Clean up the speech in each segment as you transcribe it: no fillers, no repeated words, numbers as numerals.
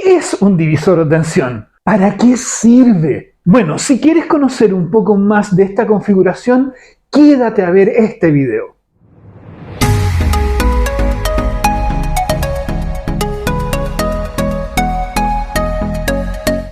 ¿Qué es un divisor de tensión? ¿Para qué sirve? Bueno, si quieres conocer un poco más de esta configuración, quédate a ver este video.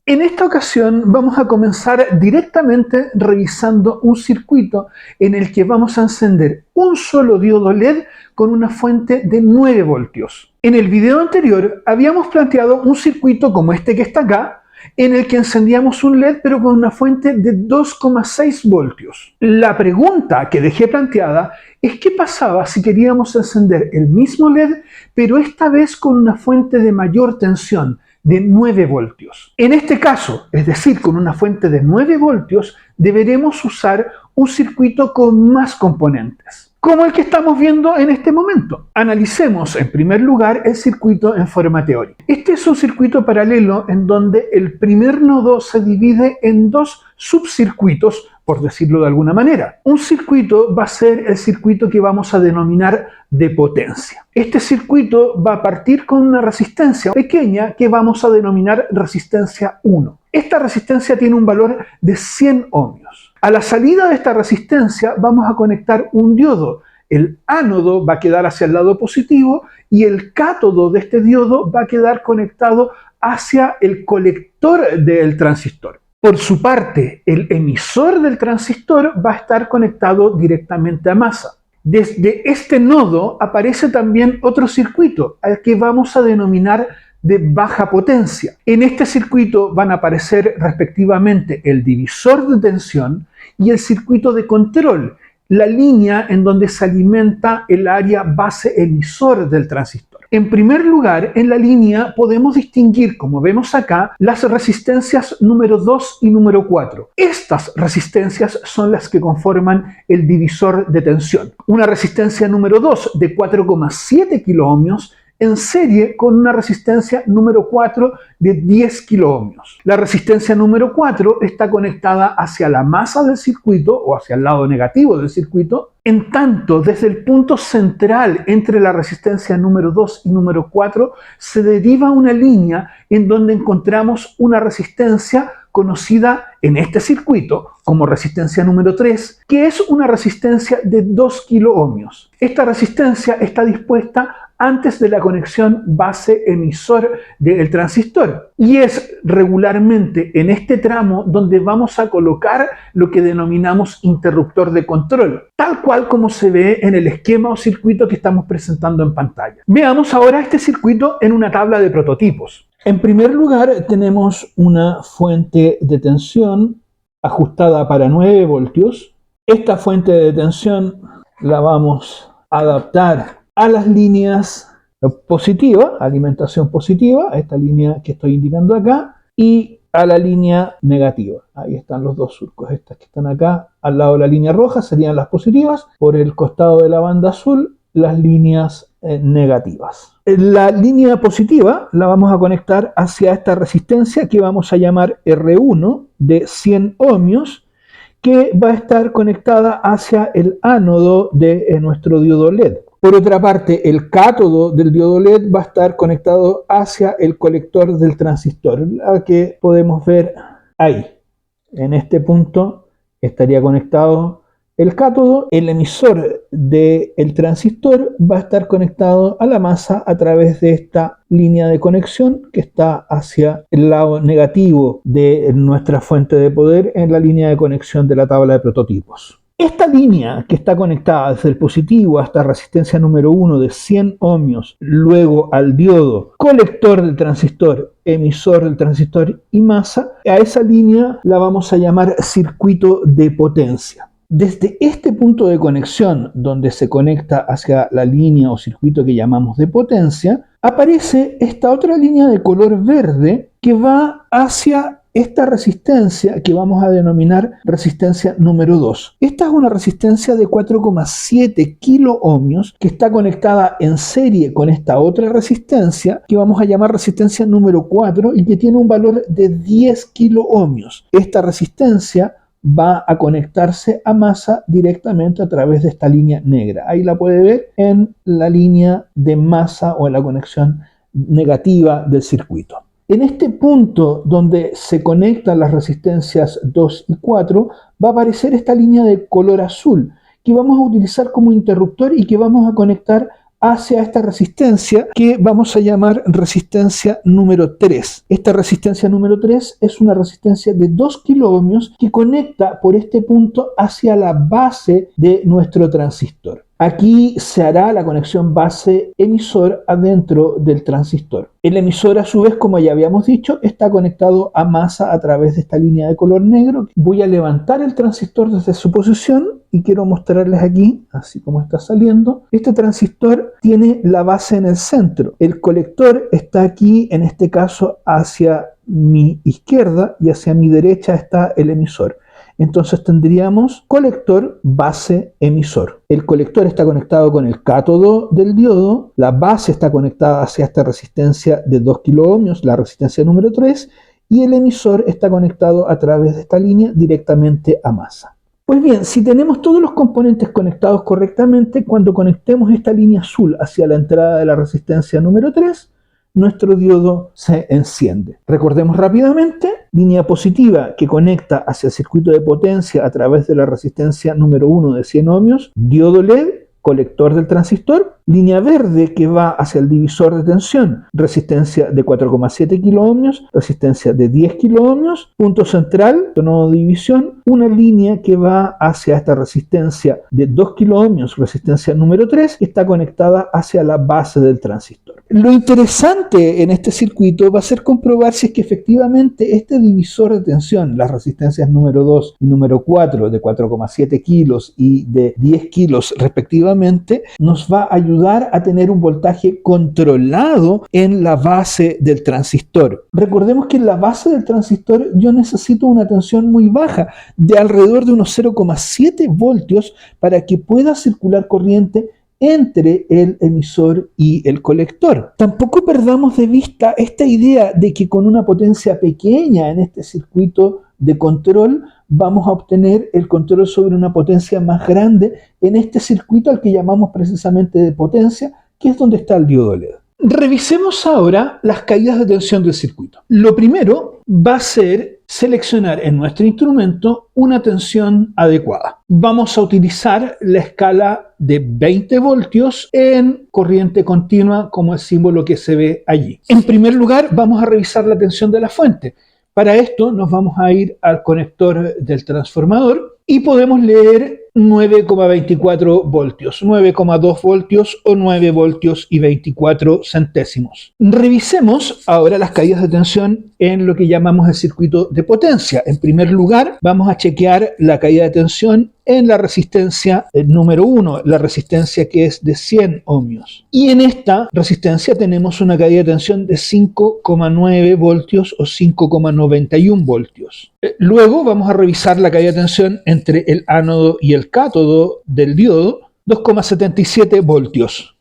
En esta ocasión vamos a comenzar directamente revisando un circuito en el que vamos a encender un solo diodo LED con una fuente de 9 voltios. En el video anterior habíamos planteado un circuito como este que está acá, en el que encendíamos un LED pero con una fuente de 2,6 voltios. La pregunta que dejé planteada es qué pasaba si queríamos encender el mismo LED pero esta vez con una fuente de mayor tensión, de 9 voltios. En este caso, es decir, con una fuente de 9 voltios, deberemos usar un circuito con más componentes, como el que estamos viendo en este momento. Analicemos en primer lugar el circuito en forma teórica. Este es un circuito paralelo en donde el primer nodo se divide en dos subcircuitos, por decirlo de alguna manera. Un circuito va a ser el circuito que vamos a denominar de potencia. Este circuito va a partir con una resistencia pequeña que vamos a denominar resistencia 1. Esta resistencia tiene un valor de 100 ohmios. A la salida de esta resistencia vamos a conectar un diodo. El ánodo va a quedar hacia el lado positivo y el cátodo de este diodo va a quedar conectado hacia el colector del transistor. Por su parte, el emisor del transistor va a estar conectado directamente a masa. Desde este nodo aparece también otro circuito, al que vamos a denominar de baja potencia. En este circuito van a aparecer respectivamente el divisor de tensión y el circuito de control, la línea en donde se alimenta el área base emisor del transistor. En primer lugar, en la línea podemos distinguir, como vemos acá, las resistencias número 2 y número 4. Estas resistencias son las que conforman el divisor de tensión. Una resistencia número 2 de 4,7 kiloohmios en serie con una resistencia número 4 de 10 kiloohmios. La resistencia número 4 está conectada hacia la masa del circuito o hacia el lado negativo del circuito, en tanto desde el punto central entre la resistencia número 2 y número 4 se deriva una línea en donde encontramos una resistencia conocida en este circuito como resistencia número 3, que es una resistencia de 2 kiloohmios. Esta resistencia está dispuesta antes de la conexión base-emisor del transistor. Y es regularmente en este tramo donde vamos a colocar lo que denominamos interruptor de control, tal cual como se ve en el esquema o circuito que estamos presentando en pantalla. Veamos ahora este circuito en una tabla de prototipos. En primer lugar tenemos una fuente de tensión ajustada para 9 voltios. Esta fuente de tensión la vamos a adaptar a las líneas positivas, alimentación positiva, a esta línea que estoy indicando acá, y a la línea negativa. Ahí están los dos surcos, estas que están acá al lado de la línea roja serían las positivas, por el costado de la banda azul las líneas negativas. La línea positiva la vamos a conectar hacia esta resistencia que vamos a llamar R1 de 100 ohmios, que va a estar conectada hacia el ánodo de nuestro diodo LED. Por otra parte, el cátodo del diodo LED va a estar conectado hacia el colector del transistor, la que podemos ver ahí. En este punto estaría conectado el cátodo. El emisor del transistor va a estar conectado a la masa a través de esta línea de conexión que está hacia el lado negativo de nuestra fuente de poder en la línea de conexión de la tabla de prototipos. Esta línea que está conectada desde el positivo hasta resistencia número 1 de 100 ohmios, luego al diodo, colector del transistor, emisor del transistor y masa, a esa línea la vamos a llamar circuito de potencia. Desde este punto de conexión, donde se conecta hacia la línea o circuito que llamamos de potencia, aparece esta otra línea de color verde que va hacia esta resistencia que vamos a denominar resistencia número 2. Esta es una resistencia de 4,7 kiloohmios que está conectada en serie con esta otra resistencia que vamos a llamar resistencia número 4 y que tiene un valor de 10 kiloohmios. Esta resistencia va a conectarse a masa directamente a través de esta línea negra. Ahí la puede ver en la línea de masa o en la conexión negativa del circuito. En este punto donde se conectan las resistencias 2 y 4, va a aparecer esta línea de color azul que vamos a utilizar como interruptor y que vamos a conectar hacia esta resistencia que vamos a llamar resistencia número 3. Esta resistencia número 3 es una resistencia de 2 kiloohmios que conecta por este punto hacia la base de nuestro transistor. Aquí se hará la conexión base-emisor adentro del transistor. El emisor, a su vez, como ya habíamos dicho, está conectado a masa a través de esta línea de color negro. Voy a levantar el transistor desde su posición y quiero mostrarles aquí, así como está saliendo. Este transistor tiene la base en el centro. El colector está aquí, en este caso, hacia mi izquierda y hacia mi derecha está el emisor. Entonces tendríamos colector, base, emisor. El colector está conectado con el cátodo del diodo, la base está conectada hacia esta resistencia de 2 kiloohmios, la resistencia número 3, y el emisor está conectado a través de esta línea directamente a masa. Pues bien, si tenemos todos los componentes conectados correctamente, cuando conectemos esta línea azul hacia la entrada de la resistencia número 3, nuestro diodo se enciende. Recordemos rápidamente, línea positiva que conecta hacia el circuito de potencia a través de la resistencia número 1 de 100 ohmios, diodo LED, colector del transistor, línea verde que va hacia el divisor de tensión, resistencia de 4,7 kiloohmios, resistencia de 10 kiloohmios, punto central, nodo de división, una línea que va hacia esta resistencia de 2 kiloohmios, resistencia número 3, que está conectada hacia la base del transistor. Lo interesante en este circuito va a ser comprobar si es que efectivamente este divisor de tensión, las resistencias número 2 y número 4 de 4,7 kilos y de 10 kilos respectivamente, nos va a ayudar a tener un voltaje controlado en la base del transistor. Recordemos que en la base del transistor yo necesito una tensión muy baja, de alrededor de unos 0,7 voltios, para que pueda circular corriente entre el emisor y el colector. Tampoco perdamos de vista esta idea de que con una potencia pequeña en este circuito de control vamos a obtener el control sobre una potencia más grande en este circuito al que llamamos precisamente de potencia, que es donde está el diodo LED. Revisemos ahora las caídas de tensión del circuito. Lo primero va a ser seleccionar en nuestro instrumento una tensión adecuada. Vamos a utilizar la escala de 20 voltios en corriente continua como el símbolo que se ve allí. En primer lugar, vamos a revisar la tensión de la fuente. Para esto nos vamos a ir al conector del transformador y podemos leer 9,24 voltios, 9,2 voltios o 9 voltios y 24 centésimos. Revisemos ahora las caídas de tensión en lo que llamamos el circuito de potencia. En primer lugar, vamos a chequear la caída de tensión en la resistencia número 1, la resistencia que es de 100 ohmios. Y en esta resistencia tenemos una caída de tensión de 5,9 voltios o 5,91 voltios. Luego vamos a revisar la caída de tensión entre el ánodo y el cátodo del diodo, 2,77 voltios.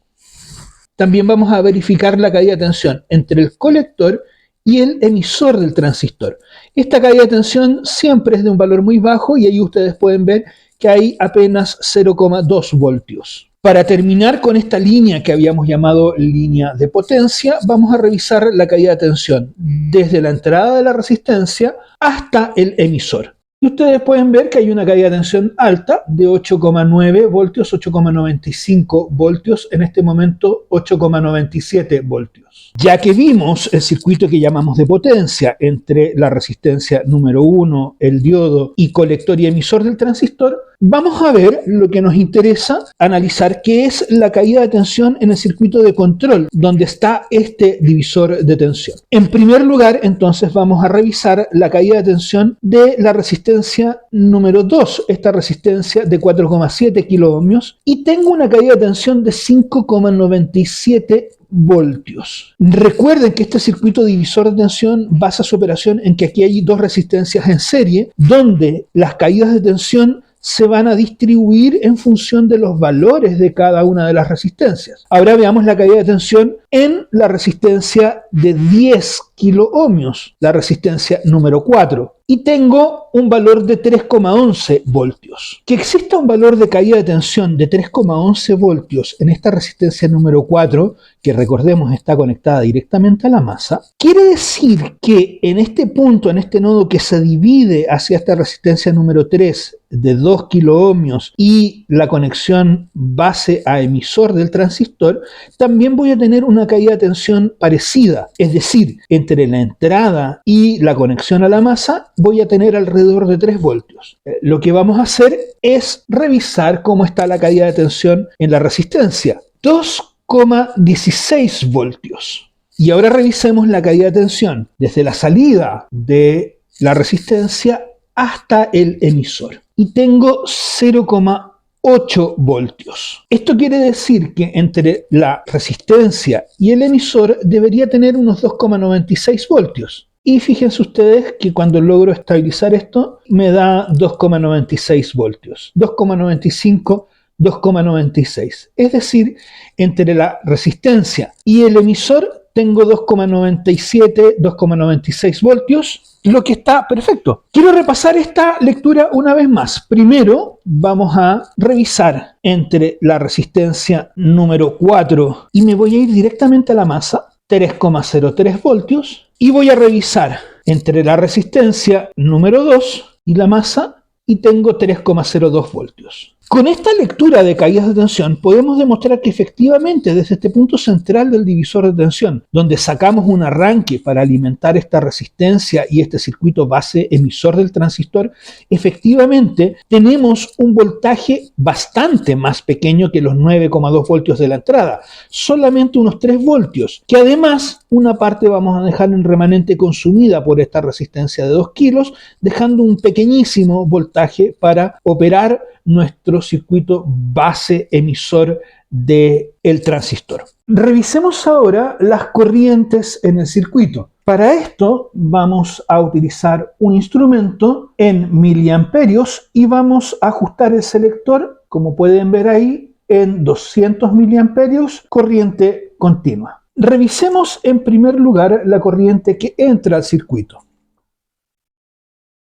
También vamos a verificar la caída de tensión entre el colector y el emisor del transistor. Esta caída de tensión siempre es de un valor muy bajo y ahí ustedes pueden ver que hay apenas 0,2 voltios. Para terminar con esta línea que habíamos llamado línea de potencia, vamos a revisar la caída de tensión desde la entrada de la resistencia hasta el emisor. Y ustedes pueden ver que hay una caída de tensión alta de 8,9 voltios, 8,95 voltios, en este momento 8,97 voltios. Ya que vimos el circuito que llamamos de potencia entre la resistencia número 1, el diodo y colector y emisor del transistor, vamos a ver lo que nos interesa analizar, que es la caída de tensión en el circuito de control, donde está este divisor de tensión. En primer lugar, entonces, vamos a revisar la caída de tensión de la resistencia número 2, esta resistencia de 4,7 kiloohmios, y tengo una caída de tensión de 5,97 voltios. Recuerden que este circuito divisor de tensión basa su operación en que aquí hay dos resistencias en serie, donde las caídas de tensión se van a distribuir en función de los valores de cada una de las resistencias. Ahora veamos la caída de tensión en la resistencia de 10 kiloohmios, la resistencia número 4. Y tengo un valor de 3,11 voltios. Que exista un valor de caída de tensión de 3,11 voltios en esta resistencia número 4, que recordemos está conectada directamente a la masa, quiere decir que en este punto, en este nodo que se divide hacia esta resistencia número 3 de 2 kiloohmios y la conexión base a emisor del transistor, también voy a tener una caída de tensión parecida. Es decir, entre la entrada y la conexión a la masa voy a tener alrededor de 3 voltios. Lo que vamos a hacer es revisar cómo está la caída de tensión en la resistencia. 2,16 voltios. Y ahora revisemos la caída de tensión desde la salida de la resistencia hasta el emisor. Y tengo 0,8 voltios. Esto quiere decir que entre la resistencia y el emisor debería tener unos 2,96 voltios. Y fíjense ustedes que cuando logro estabilizar esto, me da 2,96 voltios. 2,95, 2,96. Es decir, entre la resistencia y el emisor tengo 2,97, 2,96 voltios, lo que está perfecto. Quiero repasar esta lectura una vez más. Primero vamos a revisar entre la resistencia número 4 y me voy a ir directamente a la masa, 3,03 voltios, y voy a revisar entre la resistencia número 2 y la masa y tengo 3,02 voltios. Con esta lectura de caídas de tensión podemos demostrar que efectivamente desde este punto central del divisor de tensión, donde sacamos un arranque para alimentar esta resistencia y este circuito base emisor del transistor, efectivamente tenemos un voltaje bastante más pequeño que los 9,2 voltios de la entrada, solamente unos 3 voltios, que además una parte vamos a dejar en remanente consumida por esta resistencia de 2 kilos, dejando un pequeñísimo voltaje para operar nuestro circuito base emisor del transistor. Revisemos ahora las corrientes en el circuito. Para esto vamos a utilizar un instrumento en miliamperios y vamos a ajustar el selector, como pueden ver ahí, en 200 miliamperios, corriente continua. Revisemos en primer lugar la corriente que entra al circuito.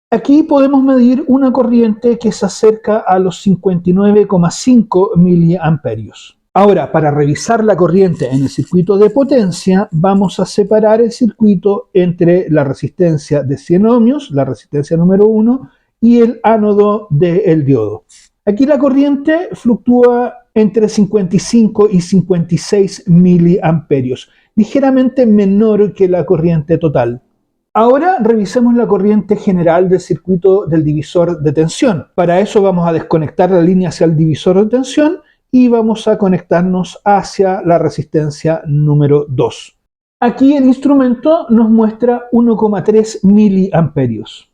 Aquí podemos medir una corriente que se acerca a los 59,5 miliamperios. Ahora, para revisar la corriente en el circuito de potencia, vamos a separar el circuito entre la resistencia de 100 ohmios, la resistencia número 1, y el ánodo del diodo. Aquí la corriente fluctúa entre 55 y 56 miliamperios, ligeramente menor que la corriente total. Ahora revisemos la corriente general del circuito del divisor de tensión. Para eso vamos a desconectar la línea hacia el divisor de tensión y vamos a conectarnos hacia la resistencia número 2. Aquí el instrumento nos muestra 1,3 miliamperios.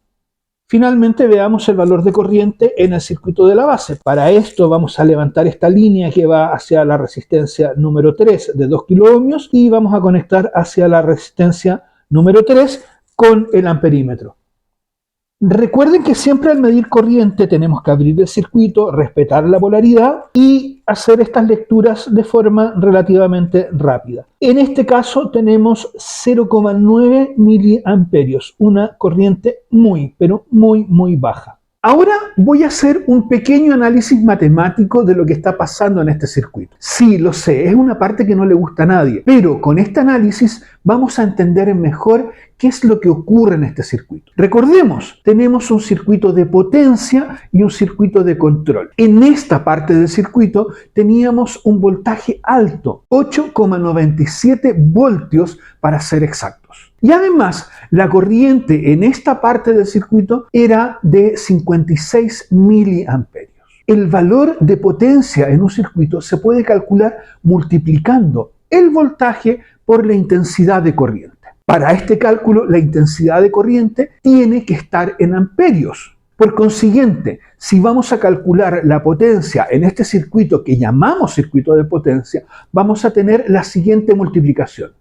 Finalmente veamos el valor de corriente en el circuito de la base. Para esto vamos a levantar esta línea que va hacia la resistencia número 3 de 2 kiloohmios y vamos a conectar hacia la resistencia número 3 con el amperímetro. Recuerden que siempre al medir corriente tenemos que abrir el circuito, respetar la polaridad y hacer estas lecturas de forma relativamente rápida. En este caso tenemos 0,9 miliamperios, una corriente pero muy baja. Ahora voy a hacer un pequeño análisis matemático de lo que está pasando en este circuito. Sí, lo sé, es una parte que no le gusta a nadie, pero con este análisis vamos a entender mejor qué es lo que ocurre en este circuito. Recordemos, tenemos un circuito de potencia y un circuito de control. En esta parte del circuito teníamos un voltaje alto, 8,97 voltios para ser exactos. Y además, la corriente en esta parte del circuito era de 56 miliamperios. El valor de potencia en un circuito se puede calcular multiplicando el voltaje por la intensidad de corriente. Para este cálculo, la intensidad de corriente tiene que estar en amperios. Por consiguiente, si vamos a calcular la potencia en este circuito que llamamos circuito de potencia, vamos a tener la siguiente multiplicación.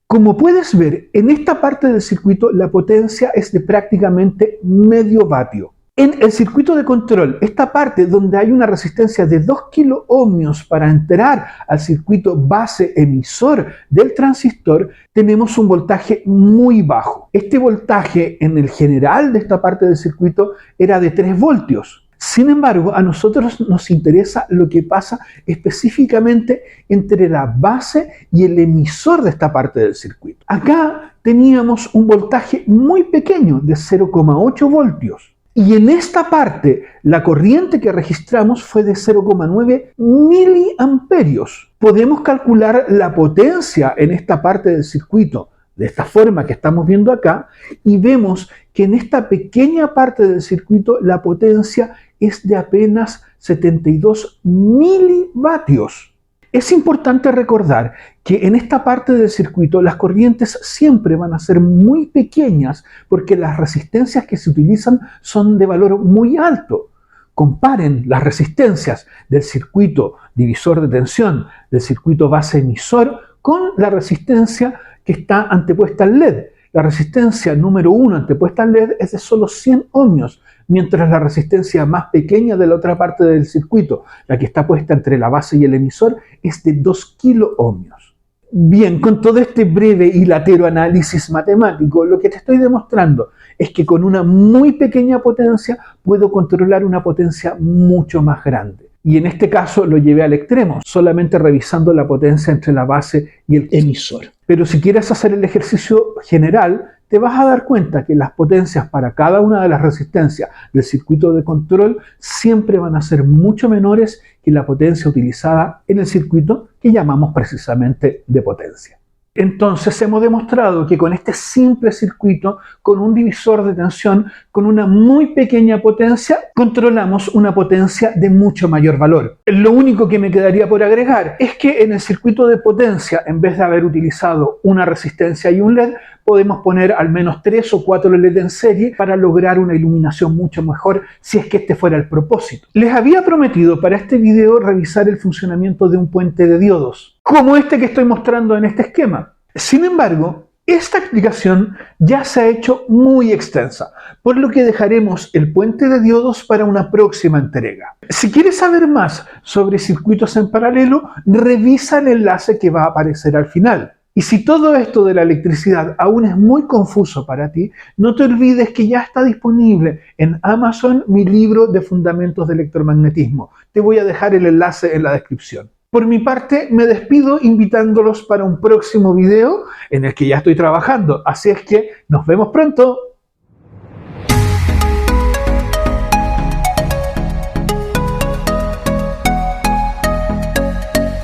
Como puedes ver, en esta parte del circuito la potencia es de prácticamente medio vatio. En el circuito de control, esta parte donde hay una resistencia de 2 kiloohmios para entrar al circuito base emisor del transistor, tenemos un voltaje muy bajo. Este voltaje en el general de esta parte del circuito era de 3 voltios. Sin embargo, a nosotros nos interesa lo que pasa específicamente entre la base y el emisor de esta parte del circuito. Acá teníamos un voltaje muy pequeño de 0,8 voltios. Y en esta parte, la corriente que registramos fue de 0,9 miliamperios. Podemos calcular la potencia en esta parte del circuito de esta forma que estamos viendo acá y vemos que en esta pequeña parte del circuito la potencia es de apenas 72 milivatios. Es importante recordar que en esta parte del circuito las corrientes siempre van a ser muy pequeñas porque las resistencias que se utilizan son de valor muy alto. Comparen las resistencias del circuito divisor de tensión, del circuito base emisor, con la resistencia que está antepuesta al LED. La resistencia número 1 antepuesta al LED es de solo 100 ohmios, mientras la resistencia más pequeña de la otra parte del circuito, la que está puesta entre la base y el emisor, es de 2 kiloohmios. Bien, con todo este breve y latero análisis matemático, lo que te estoy demostrando es que con una muy pequeña potencia puedo controlar una potencia mucho más grande. Y en este caso lo llevé al extremo, solamente revisando la potencia entre la base y el emisor. Pero si quieres hacer el ejercicio general, te vas a dar cuenta que las potencias para cada una de las resistencias del circuito de control siempre van a ser mucho menores que la potencia utilizada en el circuito que llamamos precisamente de potencia. Entonces hemos demostrado que con este simple circuito, con un divisor de tensión, con una muy pequeña potencia, controlamos una potencia de mucho mayor valor. Lo único que me quedaría por agregar es que en el circuito de potencia, en vez de haber utilizado una resistencia y un LED, podemos poner al menos 3 o 4 LED en serie para lograr una iluminación mucho mejor si es que este fuera el propósito. Les había prometido para este video revisar el funcionamiento de un puente de diodos, como este que estoy mostrando en este esquema. Sin embargo, esta explicación ya se ha hecho muy extensa, por lo que dejaremos el puente de diodos para una próxima entrega. Si quieres saber más sobre circuitos en paralelo, revisa el enlace que va a aparecer al final. Y si todo esto de la electricidad aún es muy confuso para ti, no te olvides que ya está disponible en Amazon mi libro de Fundamentos de Electromagnetismo. Te voy a dejar el enlace en la descripción. Por mi parte, me despido invitándolos para un próximo video en el que ya estoy trabajando. Así es que nos vemos pronto.